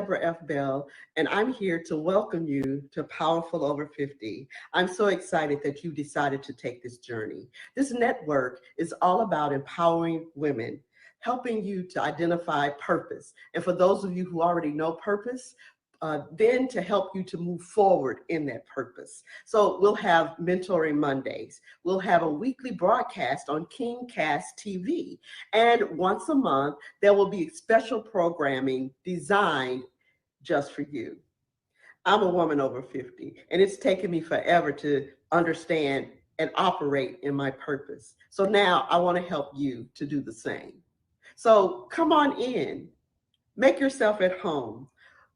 Deborah F. Bell, and I'm here to welcome you to Powerful Over 50. I'm so excited that you decided to take this journey. This network is all about empowering women, helping you to identify purpose. And for those of you who already know purpose, then to help you to move forward in that purpose. So we'll have Mentoring Mondays. We'll have a weekly broadcast on KingCast TV. And once a month, there will be special programming designed just for you. I'm a woman over 50, and it's taken me forever to understand and operate in my purpose. So now I want to help you to do the same. So come on in, make yourself at home.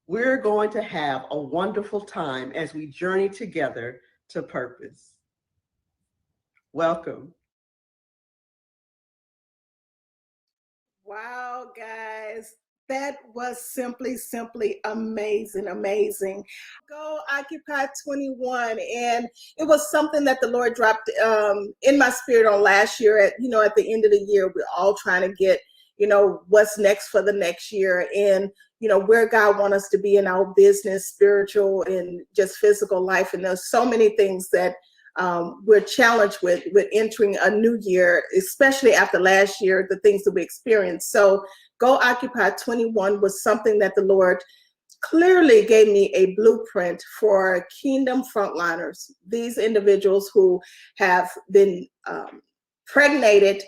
We're going to have a wonderful time as we journey together to purpose. Welcome. Wow, guys, that was simply amazing, amazing. Go Occupy 21, and it was something that the Lord dropped in my spirit on last year. At the end of the year, we're all trying to get what's next for the next year, and where God wants us to be in our business, spiritual, and just physical life. And there's so many things that we're challenged with entering a new year, especially after last year, the things that we experienced. So Go Occupy 21 was something that the Lord clearly gave me a blueprint for kingdom frontliners, these individuals who have been pregnated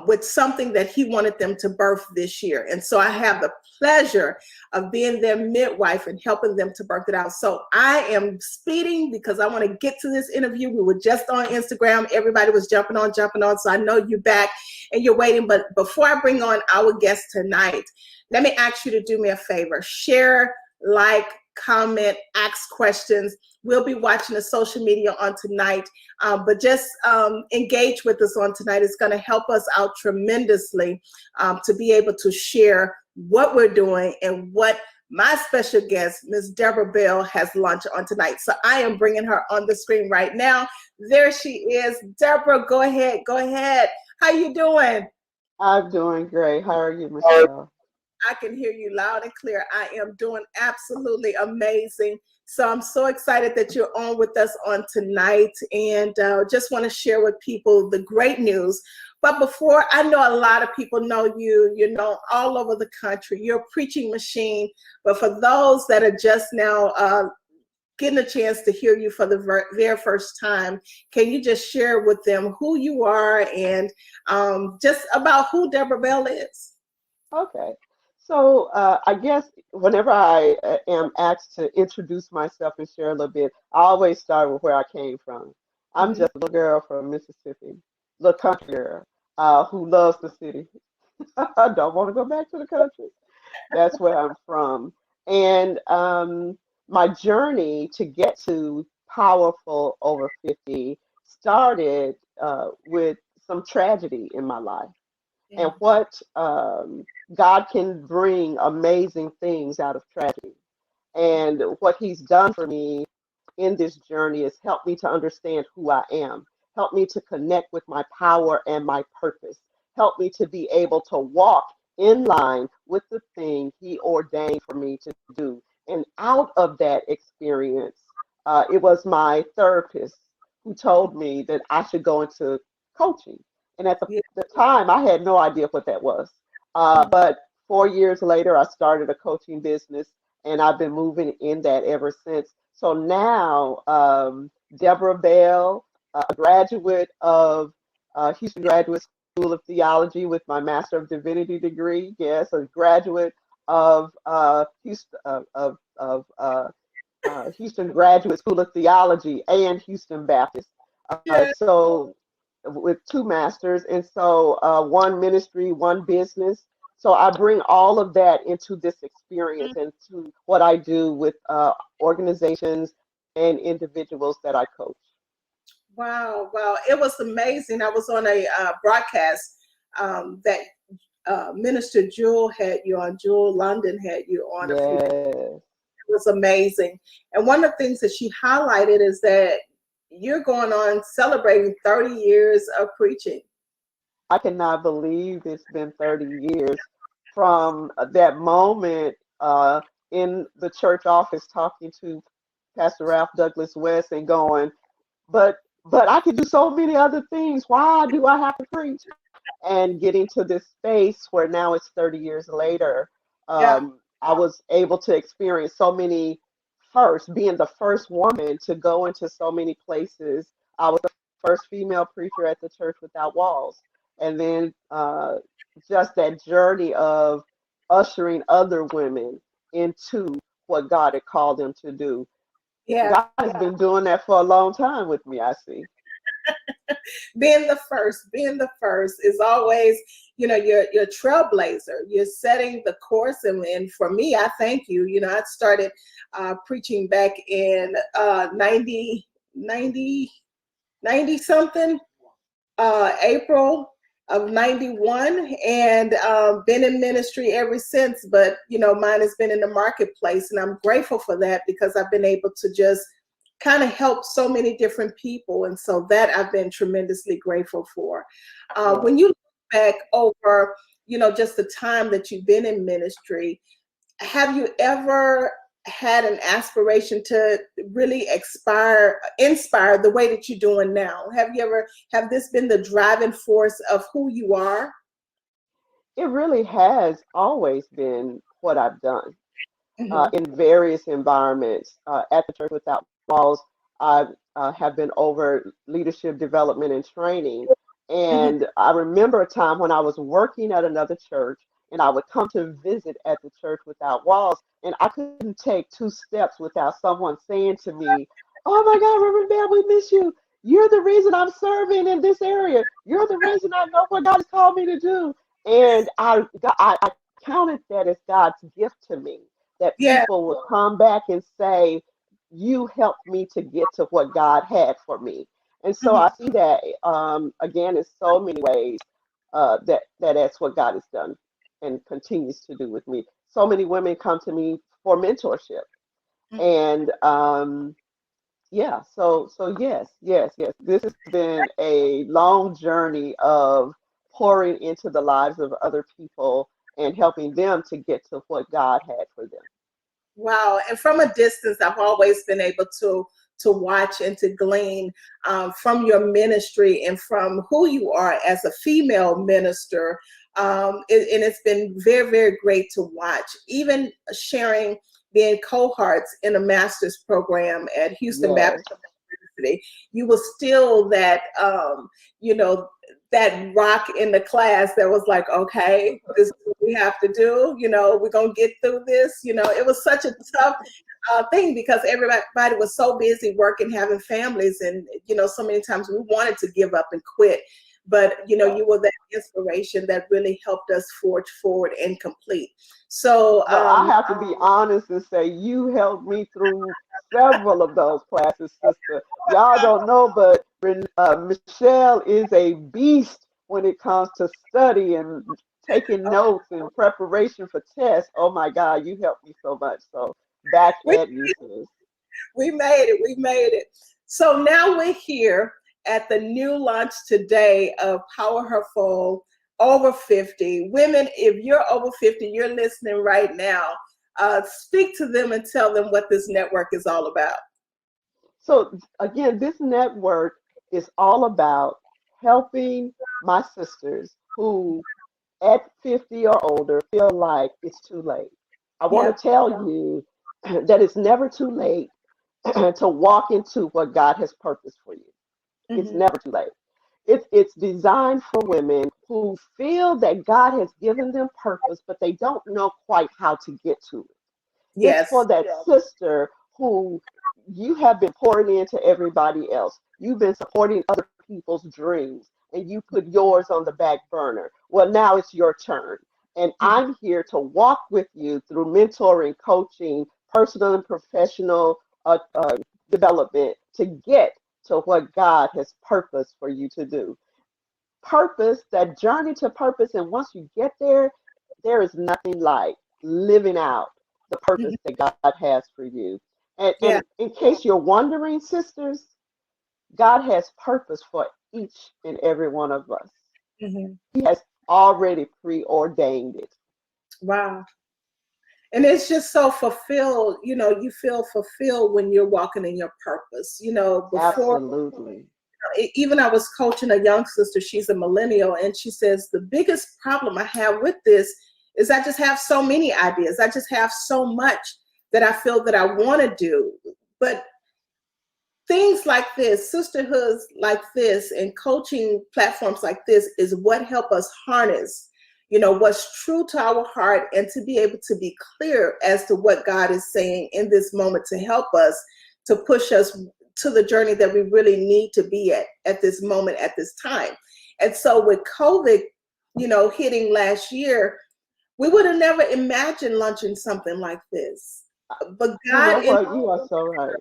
with something that he wanted them to birth this year. And so I have the pleasure of being their midwife and helping them to birth it out. So I am speeding because I want to get to this interview. We were just on Instagram. Everybody was jumping on. So I know you're back and you're waiting. But before I bring on our guest tonight, let me ask you to do me a favor. Share, like, comment, ask questions. We'll be watching the social media on tonight, but just engage with us on tonight. It's going to help us out tremendously to be able to share what we're doing and what my special guest, Ms. Deborah Bell, has launched on tonight. So I am bringing her on the screen right now. There she is. Deborah, go ahead. How you doing? I'm doing great. How are you, Michelle? I can hear you loud and clear. I am doing absolutely amazing. So I'm so excited that you're on with us on tonight, and just want to share with people the great news. But before, I know a lot of people know you, all over the country. You're a preaching machine. But for those that are just now getting a chance to hear you for the very first time, can you just share with them who you are and just about who Deborah Bell is? Okay. So I guess whenever I am asked to introduce myself and share a little bit, I always start with where I came from. I'm just a little girl from Mississippi, little country girl who loves the city. I don't want to go back to the country. That's where I'm from. And my journey to get to Powerful Over 50 started with some tragedy in my life. And what God can bring amazing things out of tragedy. And what he's done for me in this journey is help me to understand who I am, help me to connect with my power and my purpose, help me to be able to walk in line with the thing he ordained for me to do. And out of that experience, it was my therapist who told me that I should go into coaching. And at the time, I had no idea what that was. But 4 years later, I started a coaching business, and I've been moving in that ever since. So now, Deborah Bell, a graduate of Houston Graduate School of Theology with my Master of Divinity degree. Yes, a graduate of Houston Graduate School of Theology and Houston Baptist. So with two masters, and so one ministry, one business. So I bring all of that into this experience and to what I do with organizations and individuals that I coach. Wow, it was amazing. I was on a broadcast that Minister Jewel had you on, Jewel London had you on. Yes. It was amazing. And one of the things that she highlighted is that you're going on celebrating 30 years of preaching. I cannot believe it's been 30 years from that moment in the church office talking to Pastor Ralph Douglas West and going, but I can do so many other things. Why do I have to preach? And getting to this space where now it's 30 years later, Yeah. I was able to experience so many first, being the first woman to go into so many places. I was the first female preacher at the Church Without Walls. And then just that journey of ushering other women into what God had called them to do. Yeah. God has been doing that for a long time with me, I see. Being the first is always, you're trailblazer. You're setting the course, and for me, I thank you. I started preaching back in 90 something, April of 91, and been in ministry ever since. But mine has been in the marketplace, and I'm grateful for that because I've been able to just kind of help so many different people, and so that I've been tremendously grateful for. Yeah. When you look back over, just the time that you've been in ministry, have you ever had an aspiration to really inspire the way that you're doing now? Have this been the driving force of who you are? It really has always been what I've done. Hmm. In various environments. At the Church Without Walls, I have been over leadership development and training. Hmm. And I remember a time when I was working at another church and I would come to visit at the Church Without Walls, and I couldn't take two steps without someone saying to me, "Oh my God, Reverend Bear, we miss you. You're the reason I'm serving in this area. You're the reason I know what God has called me to do." And I counted that as God's gift to me, that Yeah. people would come back and say, "You helped me to get to what God had for me." And so Hmm. I see that again in so many ways that that's what God has done and continues to do with me. So many women come to me for mentorship, and yeah, so yes, this has been a long journey of pouring into the lives of other people and helping them to get to what God had for them. Wow. And from a distance, I've always been able to watch and to glean from your ministry and from who you are as a female minister. And it's been very, very great to watch. Even sharing being cohorts in a master's program at Houston Yes. Baptist University, you were still that, you know, that rock in the class that was like, okay, this is what we have to do. We're going to get through this. It was such a tough thing because everybody was so busy working, having families. And, so many times we wanted to give up and quit. But, you were that inspiration that really helped us forge forward and complete. So, Well, I have to be honest and say you helped me through several of those classes, sister. Y'all don't know, but Michelle is a beast when it comes to study and taking notes and preparation for tests. Oh my God, you helped me so much. So back we, at you, sis. we made it. We made it. So now we're here at the new launch today of PowHerFul over 50. Women, if you're over 50, you're listening right now. Speak to them and tell them what this network is all about. So again, this network is all about helping my sisters who at 50 or older feel like it's too late. I want Yep. to tell you that it's never too late to walk into what God has purposed for you. It's Hmm. never too late. It's designed for women who feel that God has given them purpose, but they don't know quite how to get to it. It's for Yes. that sister who you have been pouring into everybody else. You've been supporting other people's dreams and you put yours on the back burner. Well, now it's your turn. And Mhm. I'm here to walk with you through mentoring, coaching, personal and professional development to get to what God has purposed for you to do. Purpose, that journey to purpose. And once you get there, there is nothing like living out the purpose Mhm. that God has for you. And, Yeah. and in case you're wondering, sisters, God has purpose for each and every one of us. Hmm. He has already preordained it. Wow. And it's just so fulfilled, you feel fulfilled when you're walking in your purpose. Before, Absolutely. even I was coaching a young sister, she's a millennial, and she says, the biggest problem I have with this is I just have so many ideas. I just have so much that I feel that I want to do. But things like this, sisterhoods like this, and coaching platforms like this is what help us harness what's true to our heart, and to be able to be clear as to what God is saying in this moment, to help us, to push us to the journey that we really need to be at this moment, at this time. And so with COVID, hitting last year, we would have never imagined launching something like this. But You know God, what? You are so right.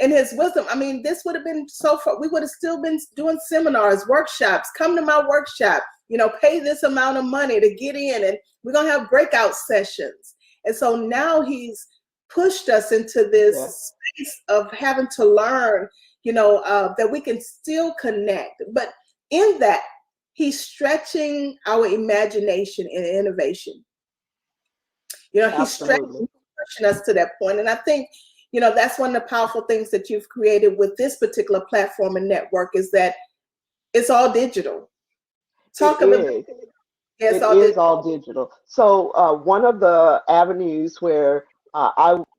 in his wisdom, this would have been so far, we would have still been doing seminars, workshops. Come to my workshop, pay this amount of money to get in, and we're going to have breakout sessions. And so now he's pushed us into this space of having to learn, that we can still connect. But in that, he's stretching our imagination and innovation. He's stretching, pushing us to that point. And I think, that's one of the powerful things that you've created with this particular platform and network, is that it's all digital. Talk about it. Yes, it is all digital. So one of the avenues where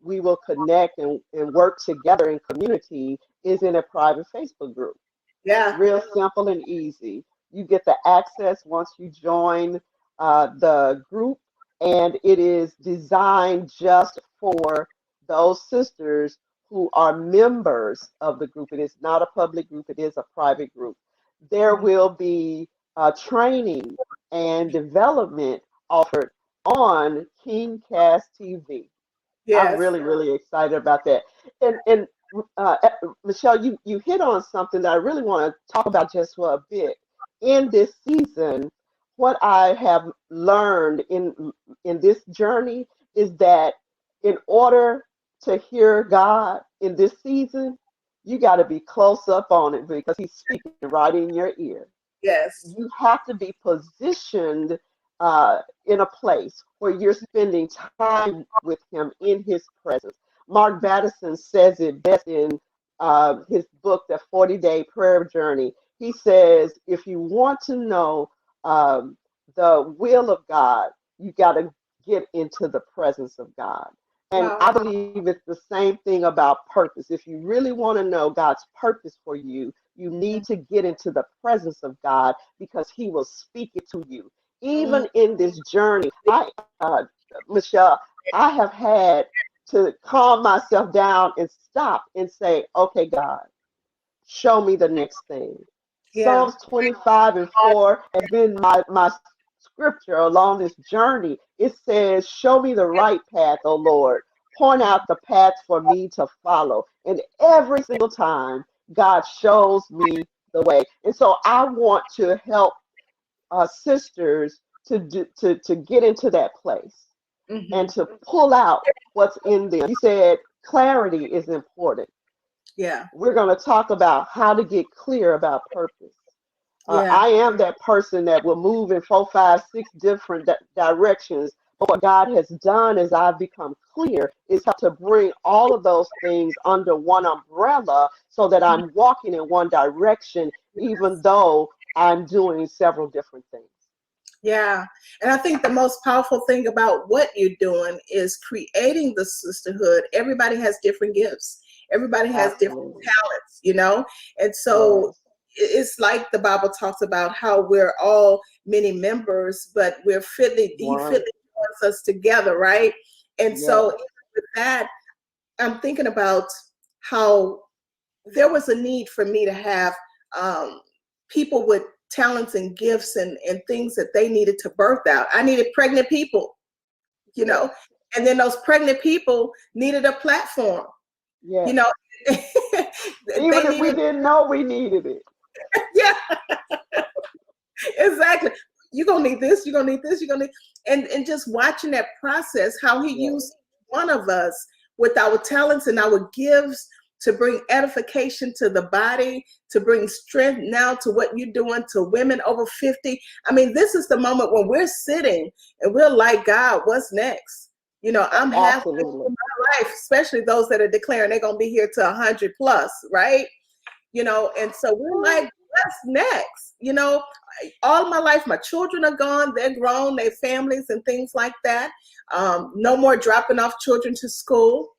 we will connect and work together in community is in a private Facebook group. Yeah. Real simple and easy. You get the access once you join the group, and it is designed just for those sisters who are members of the group. It is not a public group, it is a private group. There will be training and development offered on KingCast TV. Yes. I'm really, really excited about that. And Michelle, you hit on something that I really want to talk about just for a bit. In this season, what I have learned in this journey is that in order to hear God in this season, you got to be close up on it, because he's speaking right in your ear. Yes. You have to be positioned in a place where you're spending time with him in his presence. Mark Batterson says it best in his book, The 40-Day Prayer Journey. He says, if you want to know the will of God, you got to get into the presence of God. And Wow. I believe it's the same thing about purpose. If you really want to know God's purpose for you, you need to get into the presence of God, because he will speak it to you. Even in this journey, Michelle, I have had to calm myself down and stop and say, okay, God, show me the next thing. Yeah. Psalms 25:4 has been my scripture along this journey. It says, show me the right path, O Lord. Point out the path for me to follow. And every single time, God shows me the way. And so I want to help sisters to get into that place and to pull out what's in them. You said clarity is important. Yeah. We're going to talk about how to get clear about purpose. Yeah. I am that person that will move in 4, 5, 6 different directions. But what God has done as I've become clear is how to bring all of those things under one umbrella, so that I'm walking in one direction, even though I'm doing several different things. Yeah. And I think the most powerful thing about what you're doing is creating the sisterhood. Everybody has different gifts. Everybody has different talents, And so it's like the Bible talks about how we're all many members, but he fitly joins us together, right? And so with that, I'm thinking about how there was a need for me to have people with talents and gifts and things that they needed to birth out. I needed pregnant people, and then those pregnant people needed a platform. Even if we didn't know we needed it. Yeah, exactly. You're gonna need this, you're gonna need this, you're gonna need, and just watching that process, how he used one of us with our talents and our gifts to bring edification to the body, to bring strength now to what you're doing to women over 50. This is the moment when we're sitting and we're like, God, what's next? I'm halfway Absolutely. through my life, especially those that are declaring they're going to be here to 100 plus, right? And so we're like, what's next? All my life, my children are gone, they're grown, they have families and things like that. No more dropping off children to school.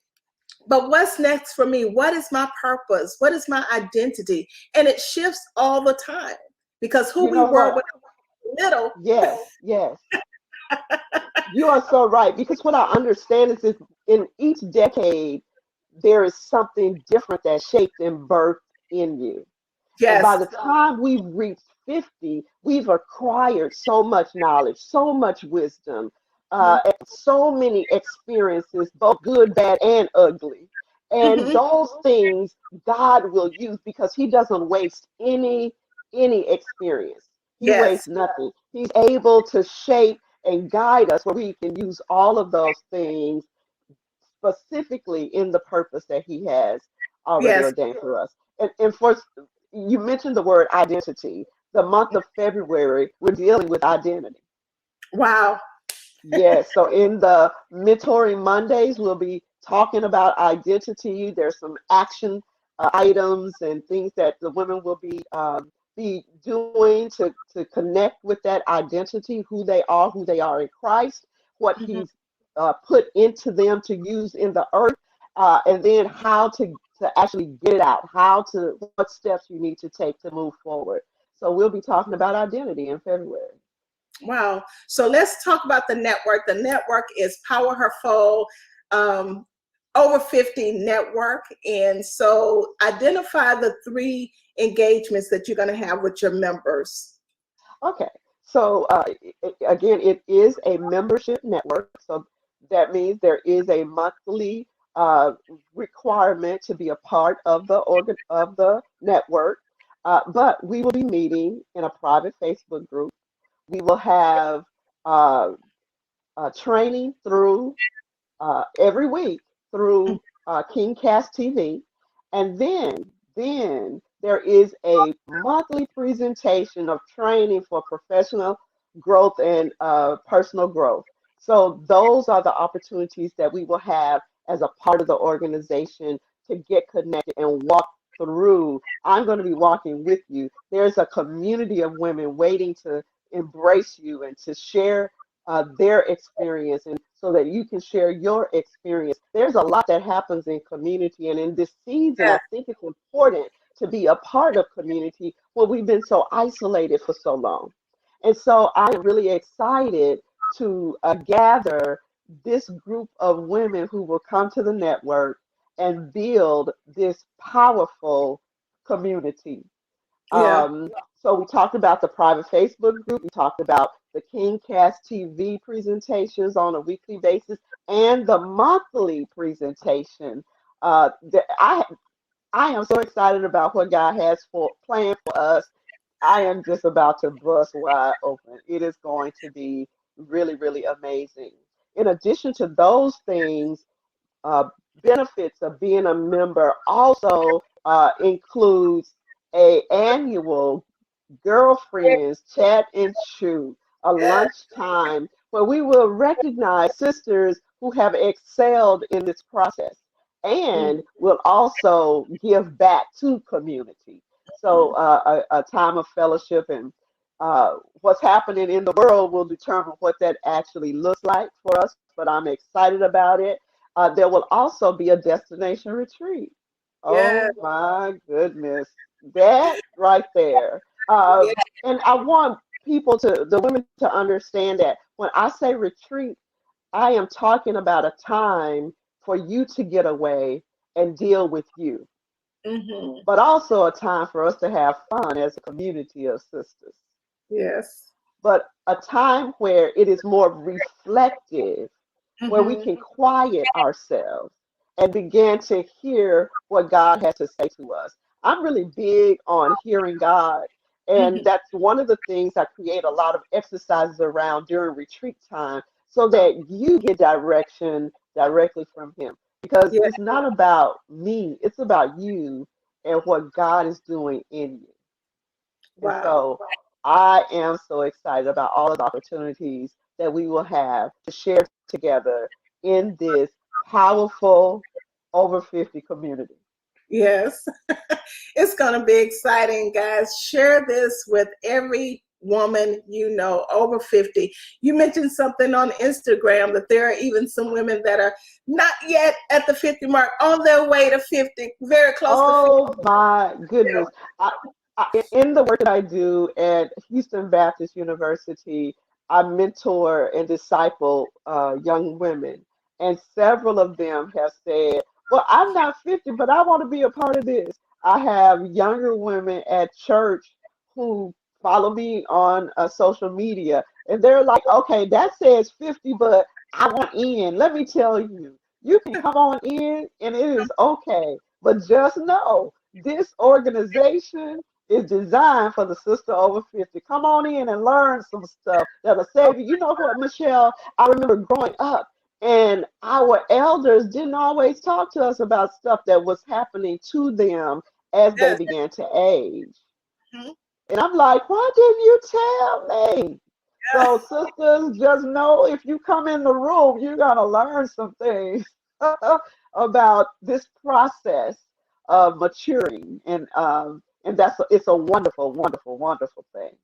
But what's next for me? What is my purpose? What is my identity? And it shifts all the time, because who You we know were what? when we were little. Yes, yes. You are so right. Because what I understand is that in each decade, there is something different that shaped and birthed in you. And by Yes. the time we've reached 50, we've acquired so much knowledge, so much wisdom, Hmm. and so many experiences, both good, bad, and ugly. And Hmm. those things God will use because He doesn't waste any experience. He wastes Yes. nothing. He's able to shape and guide us where we can use all of those things specifically in the purpose that He has already Yes. ordained for us. And for you mentioned the word identity. The month of February, we're dealing with identity. Wow. Yes, so in the Mentoring Mondays, we'll be talking about identity. There's some action items and things that the women will be doing to connect with that identity, who they are in Christ, what Hmm. He's put into them to use in the earth, and then how to actually get it out, what steps you need to take to move forward. So we'll be talking about identity in February. Wow. So let's talk about the network. The network is PowHerFul, um, over 50 network. And so identify the 3 engagements that you're going to have with your members. Okay, so again, it is a membership network. So that means there is a monthly uh, requirement to be a part of the network. But we will be meeting in a private Facebook group. We will have uh, training through every week through KingCast TV, and then there is a monthly presentation of training for professional growth and personal growth. So those are the opportunities that we will have as a part of the organization to get connected and walk through. I'm going to be walking with you. There's a community of women waiting to embrace you and to share their experience and so that you can share your experience. There's a lot that happens in community, and in this season, Yes. I think it's important to be a part of community when we've been so isolated for so long. And so I am really excited to gather this group of women who will come to the network and build this powerful community. Yeah. um, so we talked about the private Facebook group. We talked about the KingCast TV presentations on a weekly basis and the monthly presentation. I am so excited about what God has for planned for us. I am just about to bust wide open. It is going to be really, really amazing. In addition to those things, uh, benefits of being a member also includes a annual girlfriends chat and chew, a lunchtime where we will recognize sisters who have excelled in this process and will also give back to community. So a time of fellowship and what's happening in the world will determine what that actually looks like for us, but I'm excited about it. There will also be a destination retreat. Yeah. Oh my goodness. That right there. Uh, Yeah. and I want the women to understand that when I say retreat, I am talking about a time for you to get away and deal with you, Hmm. but also a time for us to have fun as a community of sisters, Yes. but a time where it is more reflective, where we Hmm. can quiet ourselves and begin to hear what God has to say to us. I'm really big on hearing God. And Hmm. that's one of the things I create a lot of exercises around during retreat time so that you get direction directly from Him. Because Yeah. it's not about me, it's about you and what God is doing in you. And Wow. so I am so excited about all of the opportunities that we will have to share together in this powerful over 50 community. Yes. It's going to be exciting, guys. Share this with every woman you know over 50. You mentioned something on Instagram that there are even some women that are not yet at the 50 mark, on their way to 50, very close to 50. Oh my goodness. I, in the work that I do at Houston Baptist University, I mentor and disciple young women. And several of them have said, well, I'm not 50, but I want to be a part of this. I have younger women at church who follow me on social media, and they're like, okay, that says 50, but I want in. Let me tell you, you can come on in, and it is okay. But just know this organization is designed for the sister over 50. Come on in and learn some stuff that'll save you. You know what, Michelle? I remember growing up and our elders didn't always talk to us about stuff that was happening to them as they Yes. began to age. Mhm. And I'm like, why didn't you tell me? So, sisters, just know if you come in the room, you're going to learn some things about this process of maturing. And it's a wonderful, wonderful, wonderful thing.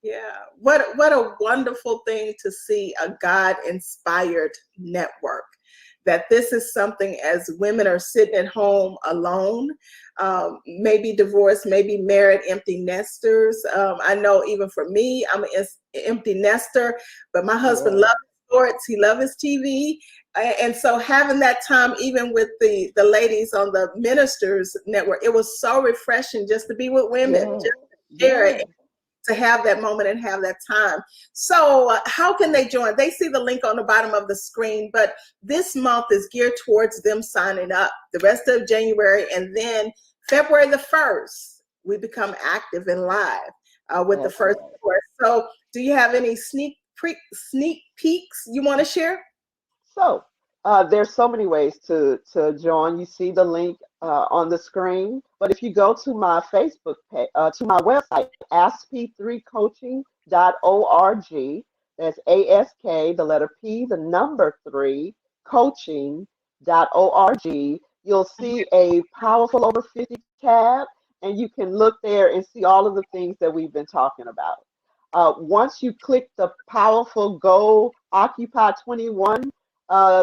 Yeah, what a wonderful thing to see, a God inspired network. That this is something, as women are sitting at home alone, maybe divorced, maybe married, empty nesters. I know even for me, I'm an empty nester, but my husband Yeah. loves sports. He loves his TV, and so having that time, even with the ladies on the ministers network, it was so refreshing just to be with women, Yeah. just to share Yeah. it, to have that moment and have that time. So how can they join? They see the link on the bottom of the screen, but this month is geared towards them signing up the rest of January, and then February the 1st, we become active and live with the That's first right. course. So do you have any sneak peeks you want to share? So there's so many ways to join. You see the link on the screen, but if you go to my Facebook page, to my website, ask3coaching.org, that's ASK, the letter P, the number 3, coaching.org, you'll see a powerful over 50 tab, and you can look there and see all of the things that we've been talking about. Once you click the powerful Go Occupy 21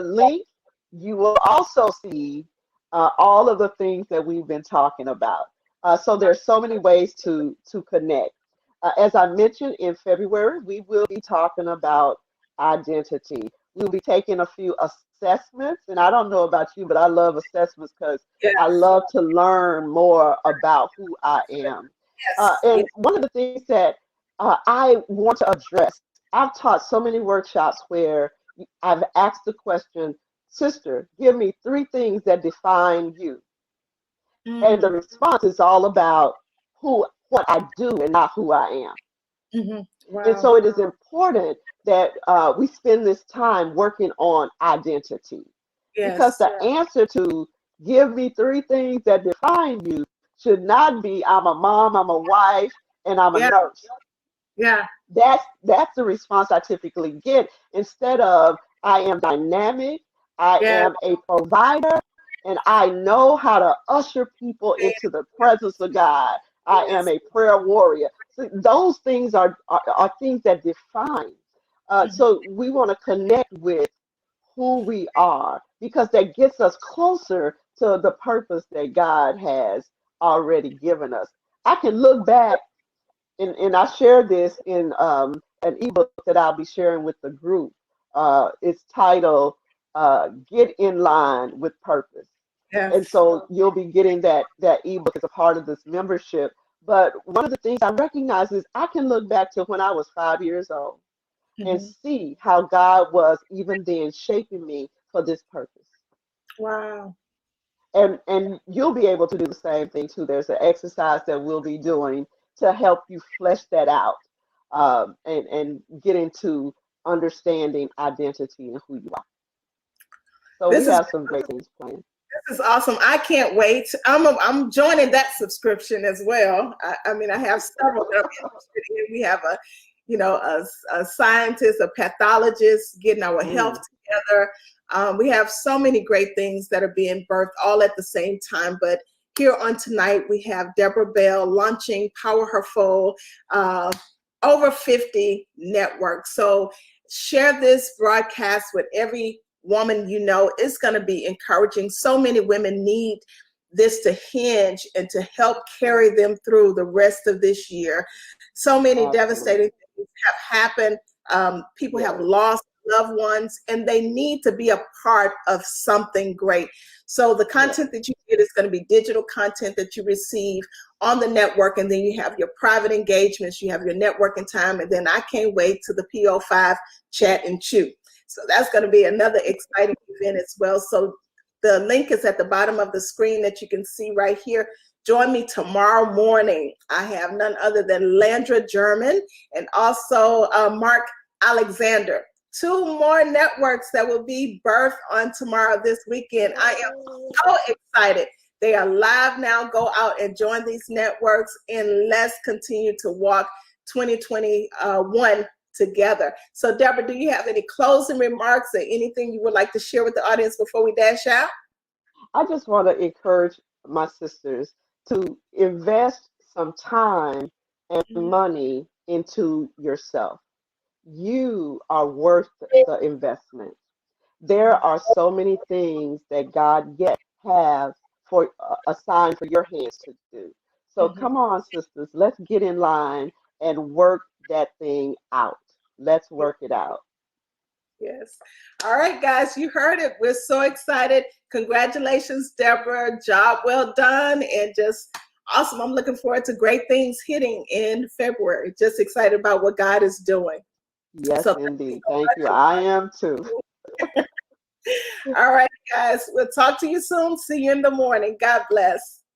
link, you will also see all of the things that we've been talking about. So there's so many ways to connect. As I mentioned, in February, we will be talking about identity. We'll be taking a few assessments, and I don't know about you, but I love assessments because I Yes, love to learn more about who I am. yes, yes. And one of the things that I want to address, I've taught so many workshops where I've asked the question, sister, give me 3 things that define you. And the Mm, response is all about what I do and not who I am. mhm. And Wow. so it is important that we spend this time working on identity because Yes. the answer to give me 3 things that define you should not be I'm a mom, I'm a wife, and I'm a Yeah. nurse. Yeah. That's the response I typically get instead of I am dynamic, I Yeah. am a provider, and I know how to usher people into the presence of God. I am Yes. a prayer warrior. So those things are things that define. Mhm. So we want to connect with who we are because that gets us closer to the purpose that God has already given us. I can look back and I shared this in an ebook that I'll be sharing with the group. It's titled "Get in Line with Purpose," and Yes. so you'll be getting that ebook as a part of this membership. But one of the things I recognize is I can look back to when I was 5 years old and Mhm. see how God was even then shaping me for this purpose. Wow. And you'll be able to do the same thing too. There's an exercise that we'll be doing to help you flesh that out and get into understanding identity and who you are. So we This is have some great things planned. this is awesome. I can't wait. I'm joining that subscription as well. I mean, I have several that I'm interested in. We have a a scientist, a pathologist, getting our health together. We have so many great things that are being birthed all at the same time. But here on tonight, we have Deborah Bell launching PowHerFul, over 50 networks. So share this broadcast with every woman you know. It's going to be encouraging. So many women need this to hinge and to help carry them through the rest of this year. So many devastating things have happened. People have lost loved ones, and they need to be a part of something great. So the content that you get is going to be digital content that you receive on the network, and then you have your private engagements, you have your networking time, and then I can't wait to the PO5 chat and chew. So that's going to be another exciting event as well. So the link is at the bottom of the screen that you can see right here. Join me tomorrow morning. I have none other than Landra German and also Mark Alexander. 2 more networks that will be birthed on tomorrow this weekend. I am so excited. They are live now. Go out and join these networks, and let's continue to walk 2021 together. So Deborah, do you have any closing remarks or anything you would like to share with the audience before we dash out? I just want to encourage my sisters to invest some time and money into yourself. You are worth the investment. There are so many things that God yet has for assigned for your hands to do. So come on, sisters, let's get in line and work that thing out. Let's work it out. Yes. All right, guys, you heard it. We're so excited. Congratulations, Deborah. Job well done, and just awesome. I'm looking forward to great things hitting in February. Just excited about what God is doing. Yes, indeed. Thank you. I am too. All right, guys. We'll talk to you soon. See you in the morning. God bless.